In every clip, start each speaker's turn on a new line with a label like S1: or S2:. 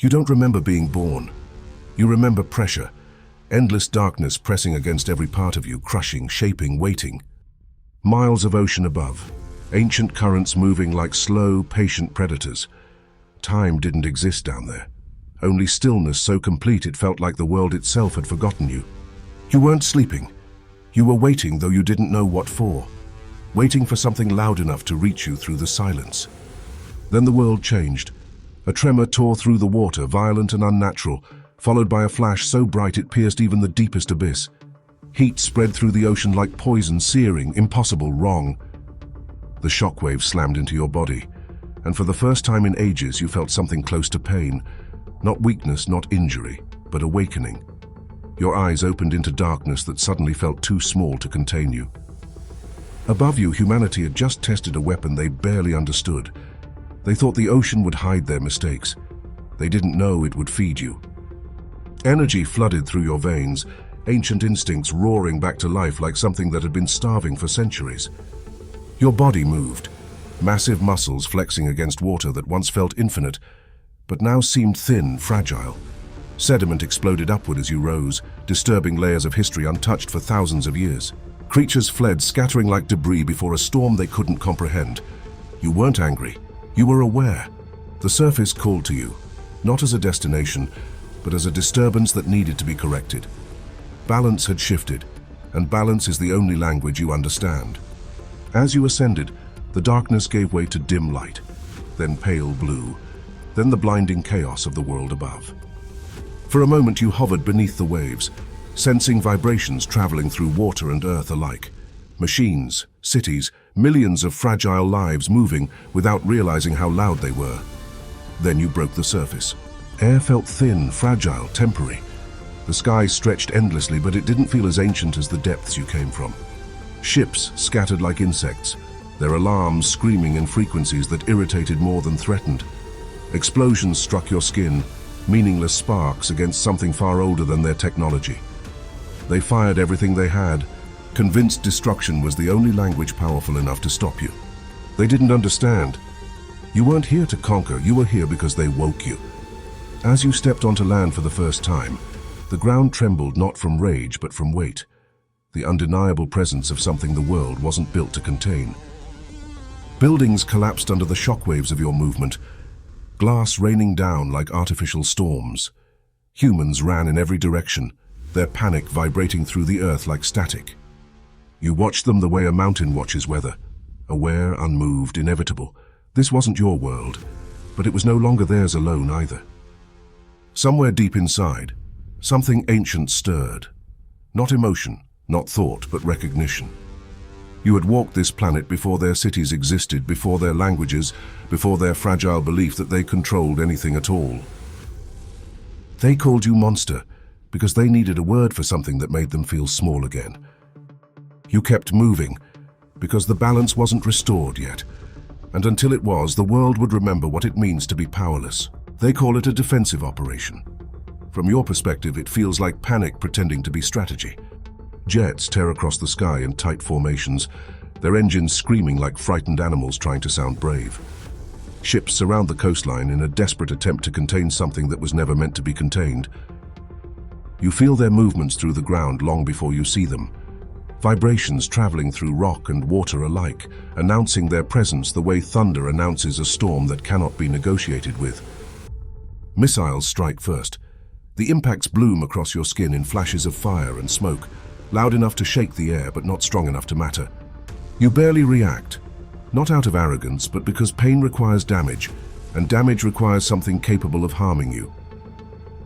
S1: You don't remember being born. You remember pressure, endless darkness pressing against every part of you, crushing, shaping, waiting. Miles of ocean above, ancient currents moving like slow, patient predators. Time didn't exist down there. Only stillness so complete it felt like the world itself had forgotten you. You weren't sleeping. You were waiting, though you didn't know what for. Waiting for something loud enough to reach you through the silence. Then the world changed. A tremor tore through the water, violent and unnatural, followed by a flash so bright it pierced even the deepest abyss. Heat spread through the ocean like poison, searing, impossible, wrong. The shockwave slammed into your body, and for the first time in ages you felt something close to pain. Not weakness, not injury, but awakening. Your eyes opened into darkness that suddenly felt too small to contain you. Above you, humanity had just tested a weapon they barely understood. They thought the ocean would hide their mistakes. They didn't know it would feed you. Energy flooded through your veins, ancient instincts roaring back to life like something that had been starving for centuries. Your body moved, massive muscles flexing against water that once felt infinite, but now seemed thin, fragile. Sediment exploded upward as you rose, disturbing layers of history untouched for thousands of years. Creatures fled, scattering like debris before a storm they couldn't comprehend. You weren't angry. You were aware. The surface called to you, not as a destination, but as a disturbance that needed to be corrected. Balance had shifted, and balance is the only language you understand. As you ascended, the darkness gave way to dim light, then pale blue, then the blinding chaos of the world above. For a moment you hovered beneath the waves, sensing vibrations traveling through water and earth alike. Machines, cities, millions of fragile lives moving without realizing how loud they were. Then you broke the surface. Air felt thin, fragile, temporary. The sky stretched endlessly, but it didn't feel as ancient as the depths you came from. Ships scattered like insects, their alarms screaming in frequencies that irritated more than threatened. Explosions struck your skin, meaningless sparks against something far older than their technology. They fired everything they had, convinced destruction was the only language powerful enough to stop you. They didn't understand. You weren't here to conquer, you were here because they woke you. As you stepped onto land for the first time, the ground trembled not from rage but from weight, the undeniable presence of something the world wasn't built to contain. Buildings collapsed under the shockwaves of your movement, glass raining down like artificial storms. Humans ran in every direction, their panic vibrating through the earth like static. You watched them the way a mountain watches weather, aware, unmoved, inevitable. This wasn't your world, but it was no longer theirs alone either. Somewhere deep inside, something ancient stirred. Not emotion, not thought, but recognition. You had walked this planet before their cities existed, before their languages, before their fragile belief that they controlled anything at all. They called you monster because they needed a word for something that made them feel small again. You kept moving because the balance wasn't restored yet, and until it was, the world would remember what it means to be powerless. They call it a defensive operation. From your perspective, it feels like panic pretending to be strategy. Jets tear across the sky in tight formations, their engines screaming like frightened animals trying to sound brave. Ships surround the coastline in a desperate attempt to contain something that was never meant to be contained. You feel their movements through the ground long before you see them. Vibrations traveling through rock and water alike, announcing their presence the way thunder announces a storm that cannot be negotiated with. Missiles strike first. The impacts bloom across your skin in flashes of fire and smoke, loud enough to shake the air but not strong enough to matter. You barely react, not out of arrogance, but because pain requires damage, and damage requires something capable of harming you.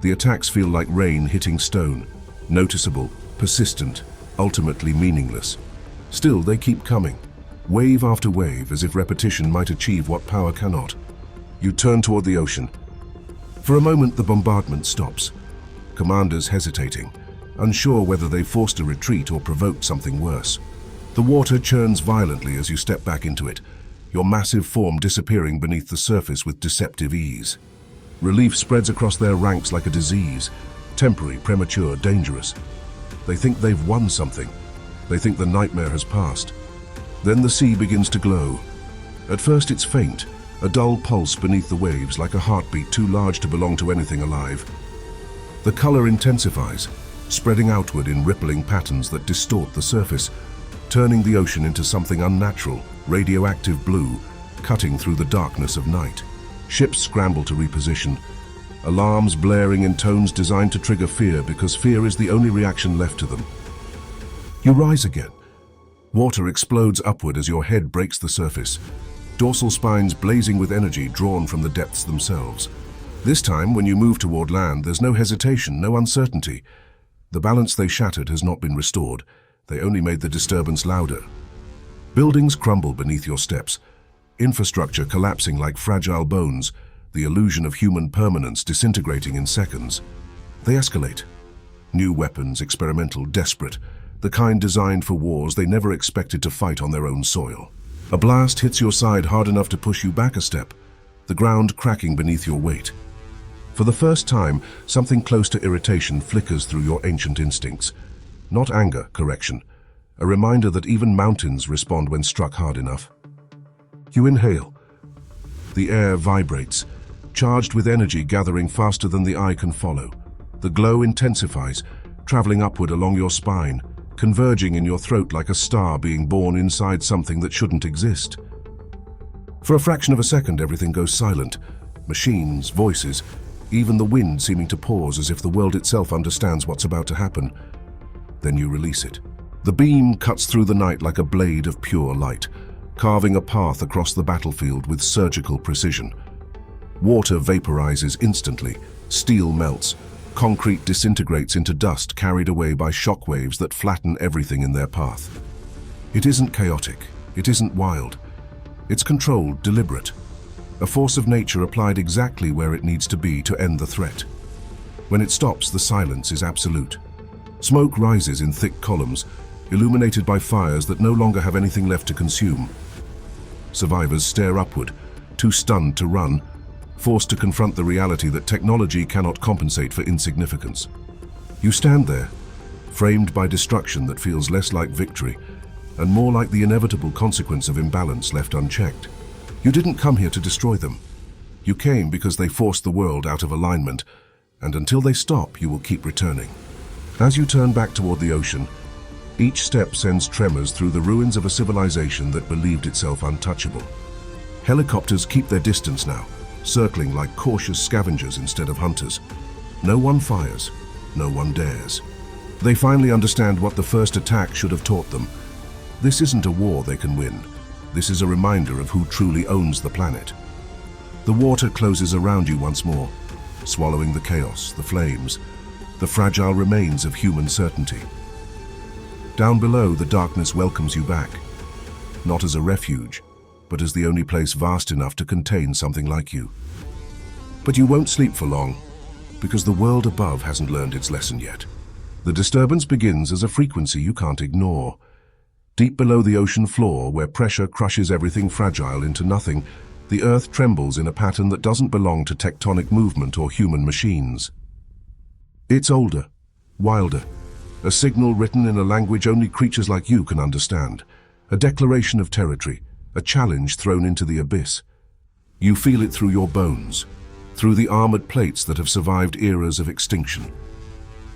S1: The attacks feel like rain hitting stone, noticeable, persistent, ultimately meaningless. Still, they keep coming, wave after wave, as if repetition might achieve what power cannot. You turn toward the ocean. For a moment, the bombardment stops, commanders hesitating, unsure whether they forced a retreat or provoked something worse. The water churns violently as you step back into it, your massive form disappearing beneath the surface with deceptive ease. Relief spreads across their ranks like a disease, temporary, premature, dangerous. They think they've won something. They think the nightmare has passed. Then the sea begins to glow. At first it's faint, a dull pulse beneath the waves like a heartbeat too large to belong to anything alive. The color intensifies, spreading outward in rippling patterns that distort the surface, turning the ocean into something unnatural, radioactive blue, cutting through the darkness of night. Ships scramble to reposition, alarms blaring in tones designed to trigger fear because fear is the only reaction left to them. You rise again. Water explodes upward as your head breaks the surface, dorsal spines blazing with energy drawn from the depths themselves. This time, when you move toward land, there's no hesitation, no uncertainty. The balance they shattered has not been restored. They only made the disturbance louder. Buildings crumble beneath your steps, infrastructure collapsing like fragile bones, the illusion of human permanence disintegrating in seconds. They escalate. New weapons, experimental, desperate, the kind designed for wars they never expected to fight on their own soil. A blast hits your side hard enough to push you back a step, the ground cracking beneath your weight. For the first time, something close to irritation flickers through your ancient instincts. Not anger, correction. A reminder that even mountains respond when struck hard enough. You inhale. The air vibrates, charged with energy gathering faster than the eye can follow. The glow intensifies, traveling upward along your spine, converging in your throat like a star being born inside something that shouldn't exist. For a fraction of a second, everything goes silent. Machines, voices, even the wind seeming to pause as if the world itself understands what's about to happen. Then you release it. The beam cuts through the night like a blade of pure light, carving a path across the battlefield with surgical precision. Water vaporizes instantly, steel melts, concrete disintegrates into dust carried away by shock waves that flatten everything in their path. It isn't chaotic, it isn't wild. It's controlled, deliberate. A force of nature applied exactly where it needs to be to end the threat. When it stops, the silence is absolute. Smoke rises in thick columns, illuminated by fires that no longer have anything left to consume. Survivors stare upward, too stunned to run, forced to confront the reality that technology cannot compensate for insignificance. You stand there, framed by destruction that feels less like victory and more like the inevitable consequence of imbalance left unchecked. You didn't come here to destroy them. You came because they forced the world out of alignment, and until they stop, you will keep returning. As you turn back toward the ocean, each step sends tremors through the ruins of a civilization that believed itself untouchable. Helicopters keep their distance now, circling like cautious scavengers instead of hunters. No one fires, no one dares. They finally understand what the first attack should have taught them. This isn't a war they can win. This is a reminder of who truly owns the planet. The water closes around you once more, swallowing the chaos, the flames, the fragile remains of human certainty. Down below, the darkness welcomes you back, not as a refuge, but as the only place vast enough to contain something like you. But you won't sleep for long, because the world above hasn't learned its lesson yet. The disturbance begins as a frequency you can't ignore. Deep below the ocean floor, where pressure crushes everything fragile into nothing, the Earth trembles in a pattern that doesn't belong to tectonic movement or human machines. It's older, wilder, a signal written in a language only creatures like you can understand, a declaration of territory, a challenge thrown into the abyss. You feel it through your bones, through the armored plates that have survived eras of extinction.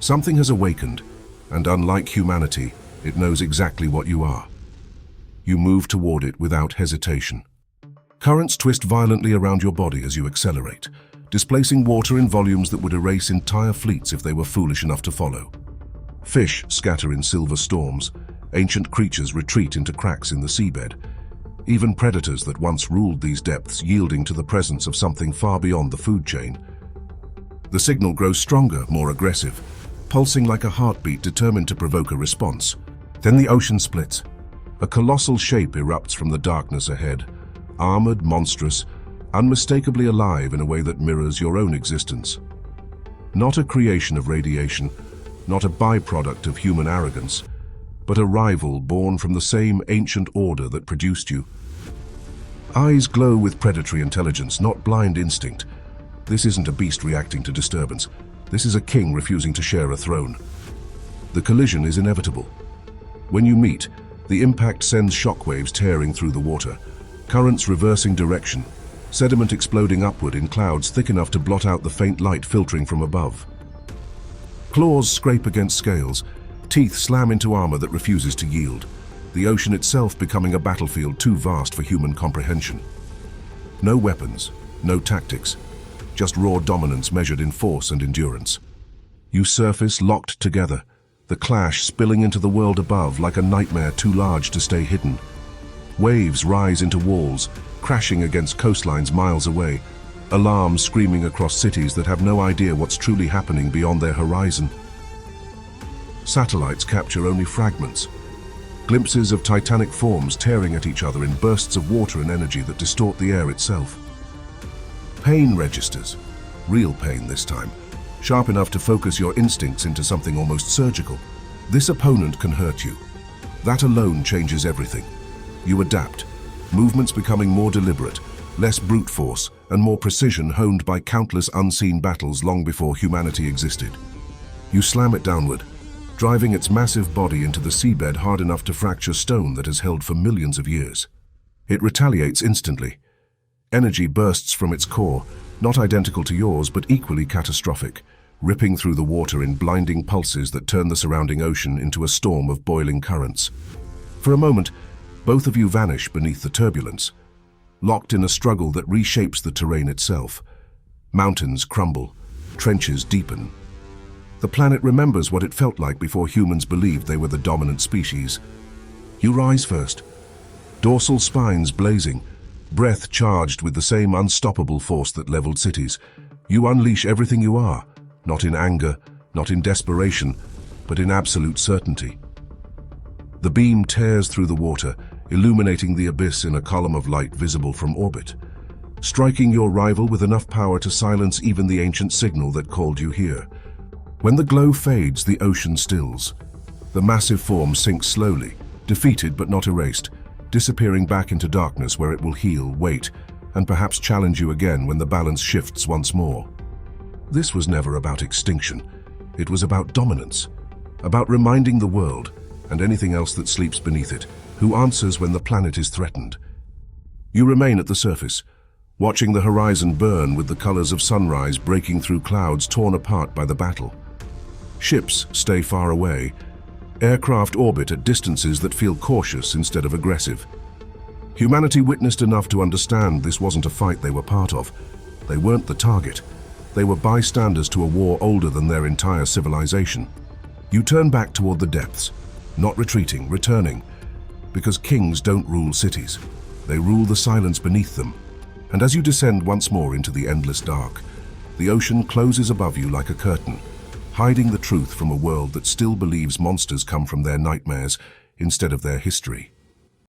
S1: Something has awakened, and unlike humanity, it knows exactly what you are. You move toward it without hesitation. Currents twist violently around your body as you accelerate, displacing water in volumes that would erase entire fleets if they were foolish enough to follow. Fish scatter in silver storms, ancient creatures retreat into cracks in the seabed, even predators that once ruled these depths yielding to the presence of something far beyond the food chain. The signal grows stronger, more aggressive, pulsing like a heartbeat determined to provoke a response. Then the ocean splits. A colossal shape erupts from the darkness ahead, armored, monstrous, unmistakably alive in a way that mirrors your own existence. Not a creation of radiation, not a byproduct of human arrogance, but a rival born from the same ancient order that produced you. Eyes glow with predatory intelligence, not blind instinct. This isn't a beast reacting to disturbance. This is a king refusing to share a throne. The collision is inevitable. When you meet, the impact sends shockwaves tearing through the water, currents reversing direction, sediment exploding upward in clouds thick enough to blot out the faint light filtering from above. Claws scrape against scales, teeth slam into armor that refuses to yield, the ocean itself becoming a battlefield too vast for human comprehension. No weapons, no tactics, just raw dominance measured in force and endurance. You surface locked together, the clash spilling into the world above like a nightmare too large to stay hidden. Waves rise into walls, crashing against coastlines miles away, alarms screaming across cities that have no idea what's truly happening beyond their horizon. Satellites capture only fragments, glimpses of titanic forms tearing at each other in bursts of water and energy that distort the air itself. Pain registers, real pain this time, sharp enough to focus your instincts into something almost surgical. This opponent can hurt you. That alone changes everything. You adapt, movements becoming more deliberate, less brute force, and more precision honed by countless unseen battles long before humanity existed. You slam it downward, driving its massive body into the seabed hard enough to fracture stone that has held for millions of years. It retaliates instantly. Energy bursts from its core, not identical to yours but equally catastrophic, ripping through the water in blinding pulses that turn the surrounding ocean into a storm of boiling currents. For a moment, both of you vanish beneath the turbulence, locked in a struggle that reshapes the terrain itself. Mountains crumble, trenches deepen. The planet remembers what it felt like before humans believed they were the dominant species. You rise first, dorsal spines blazing, breath charged with the same unstoppable force that leveled cities. You unleash everything you are, not in anger, not in desperation, but in absolute certainty. The beam tears through the water, illuminating the abyss in a column of light visible from orbit, striking your rival with enough power to silence even the ancient signal that called you here. When the glow fades, the ocean stills. The massive form sinks slowly, defeated but not erased, disappearing back into darkness where it will heal, wait, and perhaps challenge you again when the balance shifts once more. This was never about extinction. It was about dominance, about reminding the world, and anything else that sleeps beneath it, who answers when the planet is threatened. You remain at the surface, watching the horizon burn with the colors of sunrise breaking through clouds torn apart by the battle. Ships stay far away. Aircraft orbit at distances that feel cautious instead of aggressive. Humanity witnessed enough to understand this wasn't a fight they were part of. They weren't the target. They were bystanders to a war older than their entire civilization. You turn back toward the depths, not retreating, returning, because kings don't rule cities. They rule the silence beneath them. And as you descend once more into the endless dark, the ocean closes above you like a curtain, hiding the truth from a world that still believes monsters come from their nightmares instead of their history.